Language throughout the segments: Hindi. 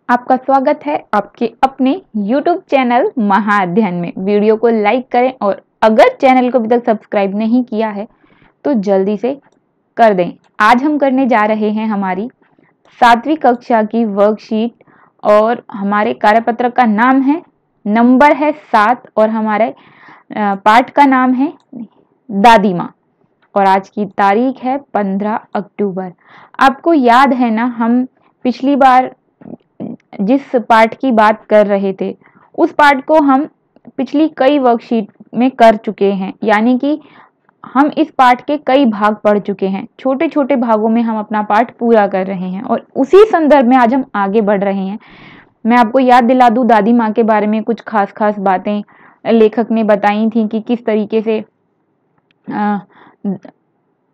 आपका स्वागत है आपके अपने YouTube चैनल महाअध्ययन में। वीडियो को लाइक करें और अगर चैनल को अभी तक सब्सक्राइब नहीं किया है तो जल्दी से कर दें। आज हम करने जा रहे हैं हमारी 7वीं कक्षा की वर्कशीट और हमारे कार्यपत्र का नाम है, नंबर है 7 और हमारे पाठ का नाम है दादी माँ और आज की तारीख है 15 अक्टूबर। आपको याद है ना, हम पिछली बार जिस पाठ की बात कर रहे थे उस पाठ को हम पिछली कई वर्कशीट में कर चुके हैं, यानी कि हम इस पाठ के कई भाग पढ़ चुके हैं। छोटे छोटे भागों में हम अपना पाठ पूरा कर रहे हैं और उसी संदर्भ में आज हम आगे बढ़ रहे हैं। मैं आपको याद दिला दूं, दादी माँ के बारे में कुछ खास खास बातें लेखक ने बताई थी कि किस तरीके से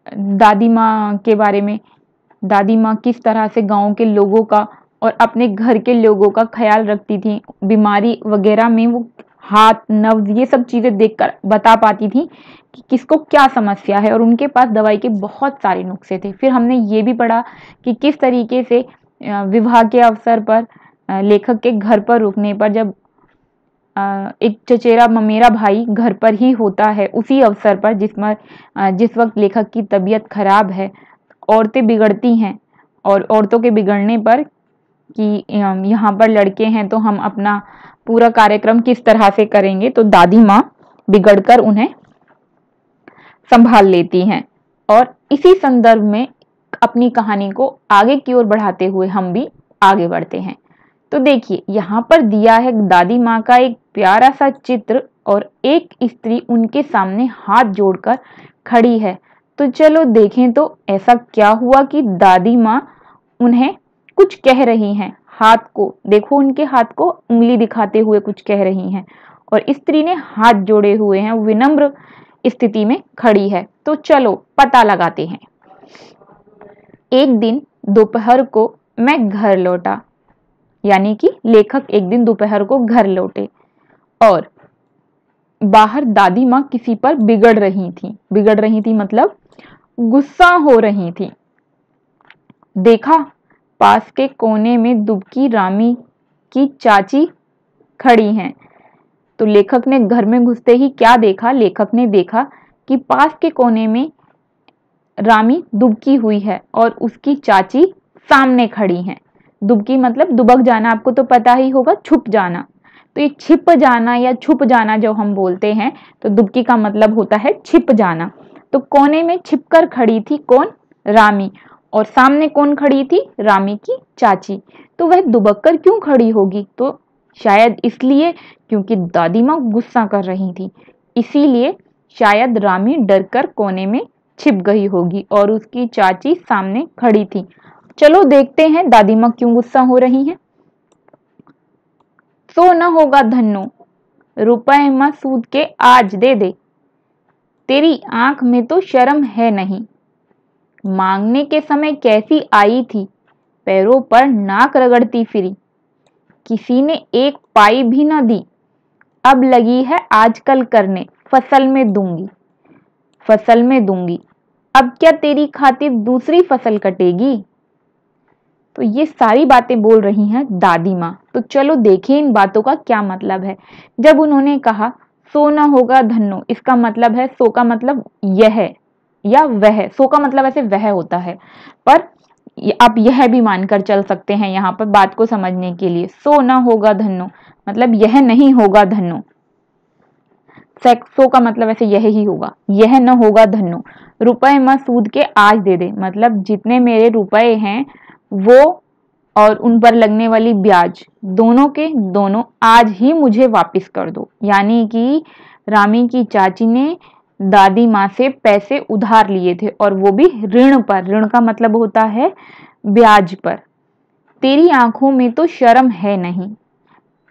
दादी माँ के बारे में, दादी माँ किस तरह से गांव के लोगों का और अपने घर के लोगों का ख्याल रखती थी। बीमारी वगैरह में वो हाथ, नब्ज, ये सब चीजें देखकर बता पाती थी कि किसको क्या समस्या है और उनके पास दवाई के बहुत सारे नुस्खे थे। फिर हमने ये भी पढ़ा कि किस तरीके से विवाह के अवसर पर लेखक के घर पर रुकने पर, जब एक चचेरा ममेरा भाई घर पर ही होता है उसी अवसर पर जिस वक्त लेखक की तबीयत खराब है, औरतें बिगड़ती हैं और औरतों के बिगड़ने पर कि यहाँ पर लड़के हैं तो हम अपना पूरा कार्यक्रम किस तरह से करेंगे, तो दादी माँ बिगड़कर उन्हें संभाल लेती हैं। और इसी संदर्भ में अपनी कहानी को आगे की ओर बढ़ाते हुए हम भी आगे बढ़ते हैं। तो देखिए, यहाँ पर दिया है दादी माँ का एक प्यारा सा चित्र और एक स्त्री उनके सामने हाथ जोड़कर खड़ी है। तो चलो देखें तो ऐसा क्या हुआ कि दादी माँ उन्हें कुछ कह रही हैं। हाथ को देखो, उनके हाथ को उंगली दिखाते हुए कुछ कह रही हैं और स्त्री ने हाथ जोड़े हुए हैं, विनम्र स्थिति में खड़ी है। तो चलो पता लगाते हैं। एक दिन दोपहर को मैं घर लौटा, यानी कि लेखक एक दिन दोपहर को घर लौटे और बाहर दादी माँ किसी पर बिगड़ रही थी मतलब गुस्सा हो रही थी। देखा, पास के कोने में दुबकी रामी की चाची खड़ी हैं। तो लेखक ने घर में घुसते ही क्या देखा? लेखक ने देखा कि पास के कोने में रामी दुबकी हुई है और उसकी चाची सामने खड़ी हैं। दुबकी मतलब दुबक जाना, आपको तो पता ही होगा, छुप जाना। तो ये छिप जाना या छुप जाना जो हम बोलते हैं, तो दुबकी का मतलब होता है छिप जाना। तो कोने में छिपकर खड़ी थी कौन? रामी। और सामने कौन खड़ी थी? रामी की चाची। तो वह दुबक कर क्यों खड़ी होगी? तो शायद इसलिए क्योंकि दादी माँ गुस्सा कर रही थी, इसीलिए शायद रामी डरकर कोने में छिप गई होगी और उसकी चाची सामने खड़ी थी। चलो देखते हैं दादी माँ क्यों गुस्सा हो रही हैं। सो न होगा धन्नो, रुपए माँ सूद के आज दे दे, तेरी आंख में तो शर्म है नहीं। मांगने के समय कैसी आई थी, पैरों पर नाक रगड़ती फिरी, किसी ने एक पाई भी न दी, अब लगी है आजकल करने, फसल में दूंगी, फसल में दूंगी। अब क्या तेरी खातिर दूसरी फसल कटेगी? तो ये सारी बातें बोल रही हैं दादी माँ। तो चलो देखें इन बातों का क्या मतलब है। जब उन्होंने कहा सो न होगा धन्नो, इसका मतलब है, सो का मतलब यह या वह, सो का मतलब ऐसे वह होता है, पर आप यह भी मानकर चल सकते हैं यहाँ पर बात को समझने के लिए। सो न होगा धन्नो मतलब यह नहीं होगा धन्नो, सो का मतलब ऐसे यह ही होगा, यह न होगा धन्नो। रुपए माँ सूद के आज दे दे मतलब जितने मेरे रुपए हैं वो और उन पर लगने वाली ब्याज, दोनों के दोनों आज ही मुझे वापस कर दो। यानी कि रामी की चाची ने दादी माँ से पैसे उधार लिए थे और वो भी ऋण पर। ऋण का मतलब होता है ब्याज पर। तेरी आंखों में तो शर्म है नहीं,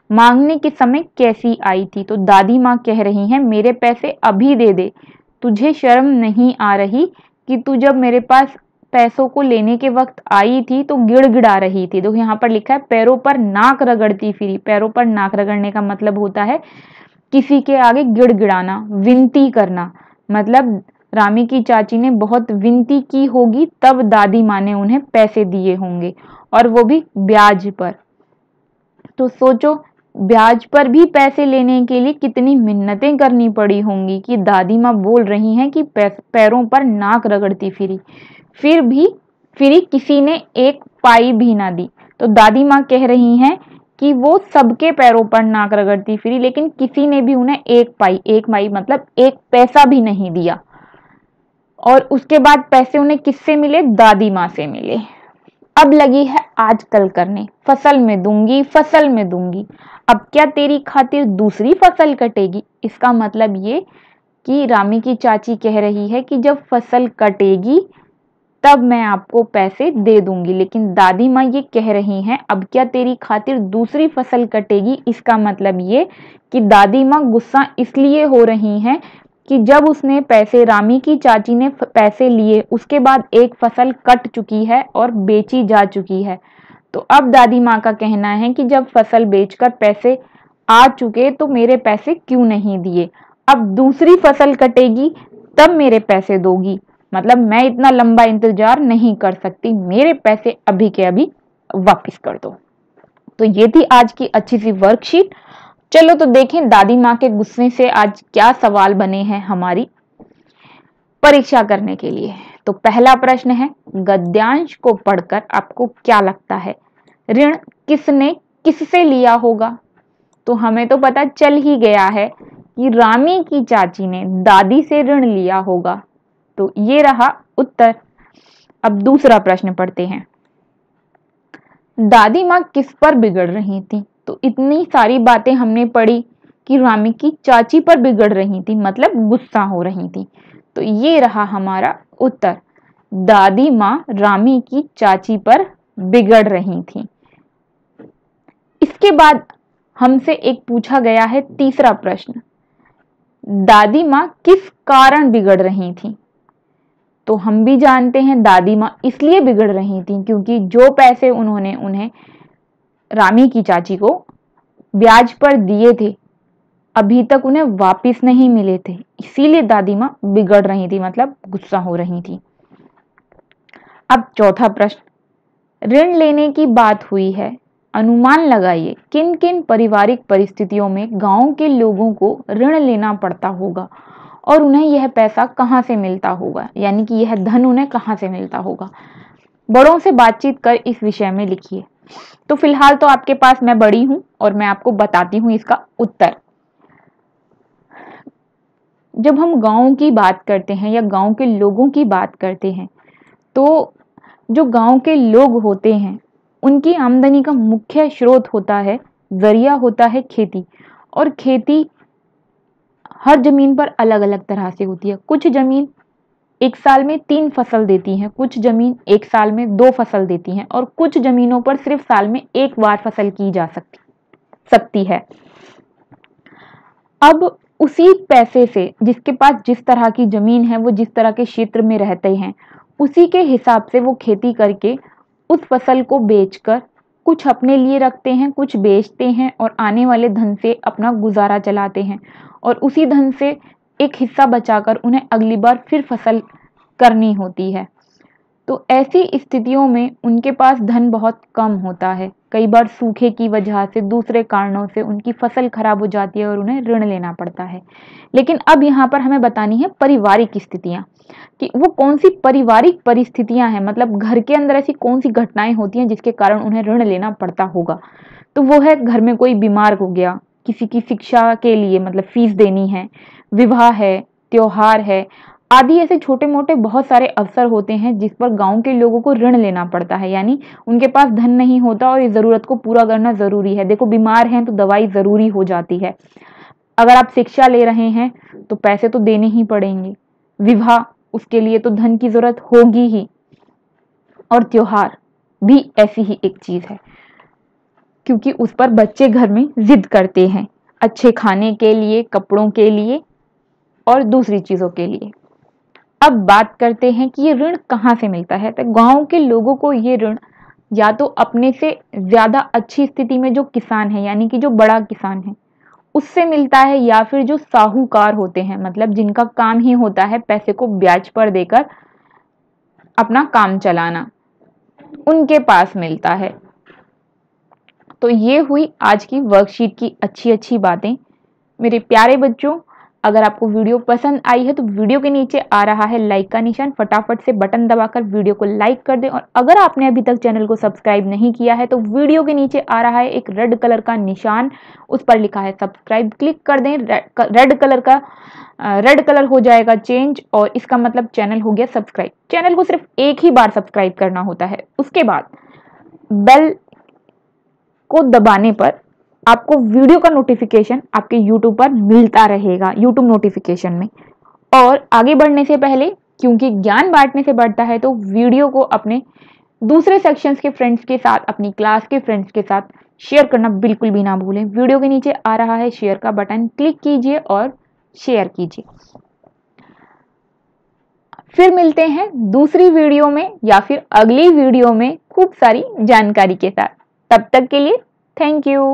मांगने के समय कैसी आई थी। तो दादी माँ कह रही हैं मेरे पैसे अभी दे दे, तुझे शर्म नहीं आ रही कि तू जब मेरे पास पैसों को लेने के वक्त आई थी तो गिड़गिड़ा रही थी। तो यहाँ पर लिखा है पैरों पर नाक रगड़ती फिरी। पैरों पर नाक रगड़ने का मतलब होता है किसी के आगे गिड़गिड़ाना, विनती करना। मतलब रामी की चाची ने बहुत विनती की होगी तब दादी माँ ने उन्हें पैसे दिए होंगे और वो भी ब्याज पर। तो सोचो ब्याज पर भी पैसे लेने के लिए कितनी मिन्नतें करनी पड़ी होंगी कि दादी माँ बोल रही हैं कि पैरों पर नाक रगड़ती फिर किसी ने एक पाई भी ना दी। तो दादी माँ कह रही हैं कि वो सबके पैरों पर नाक रगड़ती फिरी, लेकिन किसी ने भी उन्हें एक पाई मतलब एक पैसा भी नहीं दिया। और उसके बाद पैसे उन्हें किससे मिले? दादी माँ से मिले। अब लगी है आजकल करने, फसल में दूंगी, अब क्या तेरी खातिर दूसरी फसल कटेगी। इसका मतलब ये कि रामी की चाची कह रही है कि जब फसल कटेगी तब मैं आपको पैसे दे दूंगी, लेकिन दादी माँ ये कह रही हैं अब क्या तेरी खातिर दूसरी फसल कटेगी। इसका मतलब ये कि दादी माँ गुस्सा इसलिए हो रही हैं कि जब उसने पैसे, रामी की चाची ने पैसे लिए, उसके बाद एक फसल कट चुकी है और बेची जा चुकी है। तो अब दादी माँ का कहना है कि जब फसल बेचकर पैसे आ चुके तो मेरे पैसे क्यों नहीं दिए, अब दूसरी फसल कटेगी तब मेरे पैसे दोगी, मतलब मैं इतना लंबा इंतजार नहीं कर सकती, मेरे पैसे अभी के अभी वापस कर दो। तो ये थी आज की अच्छी सी वर्कशीट। चलो तो देखें दादी माँ के गुस्से से आज क्या सवाल बने हैं हमारी परीक्षा करने के लिए। तो पहला प्रश्न है, गद्यांश को पढ़कर आपको क्या लगता है ऋण किसने किससे लिया होगा। तो हमें तो पता चल ही गया है कि रामी की चाची ने दादी से ऋण लिया होगा। तो ये रहा उत्तर। अब दूसरा प्रश्न पढ़ते हैं, दादी माँ किस पर बिगड़ रही थी। तो इतनी सारी बातें हमने पढ़ी कि रामी की चाची पर बिगड़ रही थी, मतलब गुस्सा हो रही थी। तो ये रहा हमारा उत्तर, दादी माँ रामी की चाची पर बिगड़ रही थी। इसके बाद हमसे एक पूछा गया है तीसरा प्रश्न, दादी माँ किस कारण बिगड़ रही थी। तो हम भी जानते हैं दादी माँ इसलिए बिगड़ रही थी क्योंकि जो पैसे उन्होंने उन्हें रामी की चाची को ब्याज पर दिए थे अभी तक उन्हें वापस नहीं मिले थे, इसीलिए दादी माँ बिगड़ रही थी, मतलब गुस्सा हो रही थी। अब चौथा प्रश्न, ऋण लेने की बात हुई है, अनुमान लगाइए किन किन पारिवारिक परिस्थितियों में गांव के लोगों को ऋण लेना पड़ता होगा और उन्हें यह पैसा कहां से मिलता होगा, यानी कि यह धन उन्हें कहां से मिलता होगा। बड़ों से बातचीत कर इस विषय में लिखिए। तो फिलहाल तो आपके पास मैं बड़ी हूं और मैं आपको बताती हूं इसका उत्तर। जब हम गांव की बात करते हैं या गांव के लोगों की बात करते हैं तो जो गांव के लोग होते हैं उनकी आमदनी का मुख्य स्रोत होता है, जरिया होता है खेती। और खेती हर जमीन पर अलग अलग तरह से होती है। कुछ जमीन एक साल में 3 फसल देती हैं, कुछ जमीन एक साल में 2 फसल देती हैं और कुछ जमीनों पर सिर्फ साल में एक बार फसल की जा सकती है। अब उसी पैसे से जिसके पास जिस तरह की जमीन है, वो जिस तरह के क्षेत्र में रहते हैं, उसी के हिसाब से वो खेती करके उस फसल को बेचकर कुछ अपने लिए रखते हैं, कुछ बेचते हैं और आने वाले धन से अपना गुजारा चलाते हैं और उसी धन से एक हिस्सा बचाकर उन्हें अगली बार फिर फसल करनी होती है। तो ऐसी स्थितियों में उनके पास धन बहुत कम होता है। कई बार सूखे की वजह से, दूसरे कारणों से उनकी फसल खराब हो जाती है और उन्हें ऋण लेना पड़ता है। लेकिन अब यहाँ पर हमें बतानी है पारिवारिक स्थितियाँ, कि वो कौन सी पारिवारिक परिस्थितियां हैं, मतलब घर के अंदर ऐसी कौन सी घटनाएं होती हैं जिसके कारण उन्हें ऋण लेना पड़ता होगा। तो वो है, घर में कोई बीमार हो गया, किसी की शिक्षा के लिए मतलब फीस देनी है, विवाह है, त्योहार है आदि। ऐसे छोटे मोटे बहुत सारे अवसर होते हैं जिस पर गांव के लोगों को ऋण लेना पड़ता है, यानी उनके पास धन नहीं होता और इस जरूरत को पूरा करना जरूरी है। देखो बीमार हैं तो दवाई जरूरी हो जाती है, अगर आप शिक्षा ले रहे हैं तो पैसे तो देने ही पड़ेंगे, विवाह उसके लिए तो धन की जरूरत होगी ही, और त्योहार भी ऐसी ही एक चीज है क्योंकि उस पर बच्चे घर में जिद करते हैं अच्छे खाने के लिए, कपड़ों के लिए और दूसरी चीजों के लिए। अब बात करते हैं कि ये ऋण कहाँ से मिलता है। तो गांव के लोगों को ये ऋण या तो अपने से ज्यादा अच्छी स्थिति में जो किसान है, यानी कि जो बड़ा किसान है, उससे मिलता है, या फिर जो साहूकार होते हैं, मतलब जिनका काम ही होता है पैसे को ब्याज पर देकर अपना काम चलाना, उनके पास मिलता है। तो ये हुई आज की वर्कशीट की अच्छी अच्छी बातें। मेरे प्यारे बच्चों, अगर आपको वीडियो पसंद आई है तो वीडियो के नीचे आ रहा है लाइक का निशान, फटाफट से बटन दबाकर वीडियो को लाइक कर दें। और अगर आपने अभी तक चैनल को सब्सक्राइब नहीं किया है तो वीडियो के नीचे आ रहा है एक रेड कलर का निशान, उस पर लिखा है सब्सक्राइब, क्लिक कर दें। रेड कलर हो जाएगा चेंज और इसका मतलब चैनल हो गया सब्सक्राइब। चैनल को सिर्फ एक ही बार सब्सक्राइब करना होता है, उसके बाद बेल को दबाने पर आपको वीडियो का नोटिफिकेशन आपके YouTube पर मिलता रहेगा, YouTube नोटिफिकेशन में। और आगे बढ़ने से पहले, क्योंकि ज्ञान बांटने से बढ़ता है, तो वीडियो को अपने दूसरे सेक्शंस के फ्रेंड्स के साथ, अपनी क्लास के फ्रेंड्स के साथ शेयर करना बिल्कुल भी ना भूलें। वीडियो के नीचे आ रहा है शेयर का बटन, क्लिक कीजिए और शेयर कीजिए। फिर मिलते हैं दूसरी वीडियो में या फिर अगली वीडियो में खूब सारी जानकारी के साथ। तब तक के लिए थैंक यू।